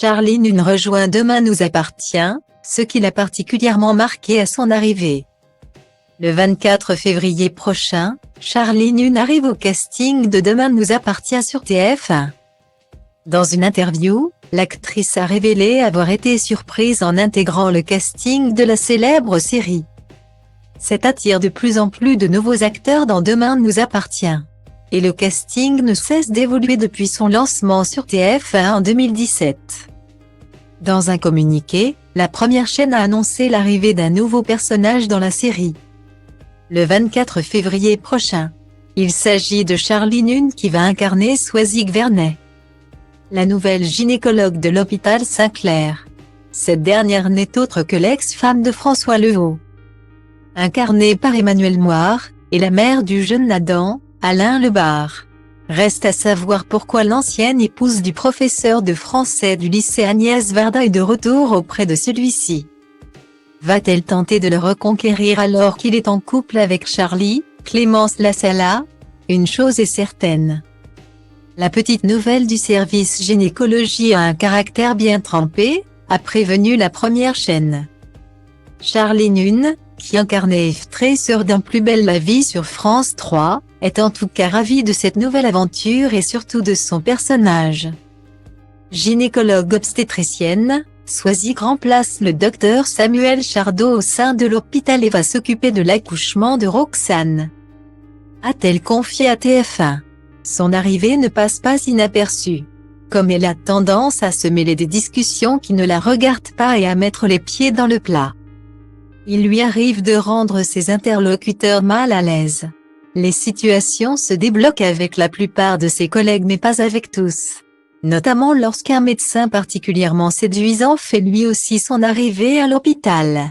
Charlie Nunn rejoint Demain nous appartient, ce qui l'a particulièrement marqué à son arrivée. Le 24 février prochain, Charlie Nunn arrive au casting de Demain nous appartient sur TF1. Dans une interview, l'actrice a révélé avoir été surprise en intégrant le casting de la célèbre série. Cette attire de plus en plus de nouveaux acteurs dans Demain nous appartient. Et le casting ne cesse d'évoluer depuis son lancement sur TF1 en 2017. Dans un communiqué, la première chaîne a annoncé l'arrivée d'un nouveau personnage dans la série. Le 24 février prochain. Il s'agit de Charlie Nunn qui va incarner Soisig Vernet, la nouvelle gynécologue de l'hôpital Saint-Clair. Cette dernière n'est autre que l'ex-femme de François Lehaut, incarnée par Emmanuelle Moir, et la mère du jeune Adam, Alain Lebar. Reste à savoir pourquoi l'ancienne épouse du professeur de français du lycée Agnès Varda est de retour auprès de celui-ci. Va-t-elle tenter de le reconquérir alors qu'il est en couple avec Charlie, Clémence Lassala? Une chose est certaine. La petite nouvelle du service gynécologie a un caractère bien trempé, a prévenu la première chaîne. Charlie Nunn, qui incarnait Eve Tracer dans Plus belle la vie sur France 3, est en tout cas ravie de cette nouvelle aventure et surtout de son personnage. Gynécologue obstétricienne, Soisig remplace le docteur Samuel Chardot au sein de l'hôpital et va s'occuper de l'accouchement de Roxane, a-t-elle confié à TF1. Son arrivée ne passe pas inaperçue. Comme elle a tendance à se mêler des discussions qui ne la regardent pas et à mettre les pieds dans le plat, il lui arrive de rendre ses interlocuteurs mal à l'aise. Les situations se débloquent avec la plupart de ses collègues mais pas avec tous. Notamment lorsqu'un médecin particulièrement séduisant fait lui aussi son arrivée à l'hôpital.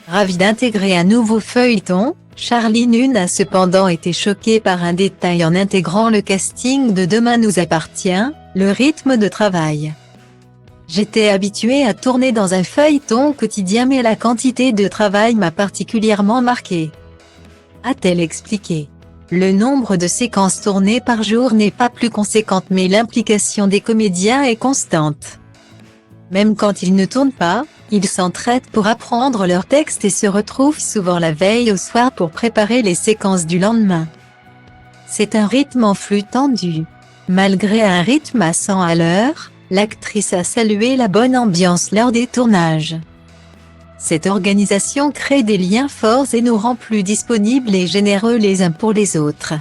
Ravi d'intégrer un nouveau feuilleton, Charlie Nunn a cependant été choqué par un détail en intégrant le casting de Demain nous appartient, le rythme de travail. J'étais habituée à tourner dans un feuilleton quotidien mais la quantité de travail m'a particulièrement marqué, a-t-elle expliqué. Le nombre de séquences tournées par jour n'est pas plus conséquente mais l'implication des comédiens est constante. Même quand ils ne tournent pas, ils s'entraident pour apprendre leurs textes et se retrouvent souvent la veille au soir pour préparer les séquences du lendemain. C'est un rythme en flux tendu. Malgré un rythme à 100 à l'heure, l'actrice a salué la bonne ambiance lors des tournages. Cette organisation crée des liens forts et nous rend plus disponibles et généreux les uns pour les autres,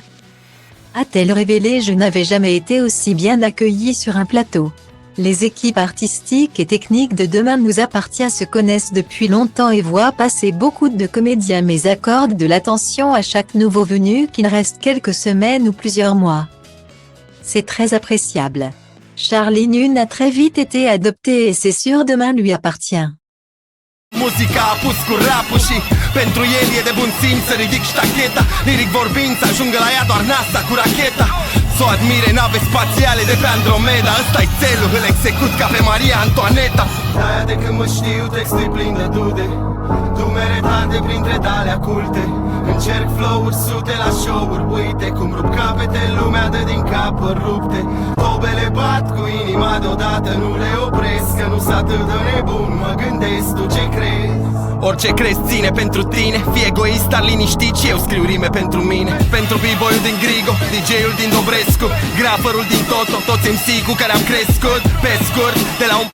a-t-elle révélé. Je n'avais jamais été aussi bien accueillie sur un plateau. Les équipes artistiques et techniques de Demain nous appartient se connaissent depuis longtemps et voient passer beaucoup de comédiens mais accordent de l'attention à chaque nouveau venu qu'il reste quelques semaines ou plusieurs mois. C'est très appréciable. Charlie Nunn a très vite été adopté et c'est sûr Demain lui appartient. Muzica a pus cu rap-ul și pentru el e de bun simț să ridic ștacheta. Liric vorbind să ajungă la ea doar NASA cu racheta. S-o admire nave spațiale de pe Andromeda. Ăsta-i țelul, îl execut ca pe Maria Antoaneta. De-aia de când mă știu textul plin de dude, dumere tande printre dale culte. Încerc flow-uri sute la show-uri, uite cum rup capete, lumea dă din capări rupte. Tobele bat cu inima deodată, nu le opresc, că nu s atât de nebun, mă gândesc, tu ce crezi? Orice crezi ține pentru tine, fii egoist, dar liniștit și eu scriu rime pentru mine. Pentru b-boy-ul din Grigo, DJ-ul din Dobrescu, graferul din Toto, toți MC cu care am crescut, pe scurt, de la un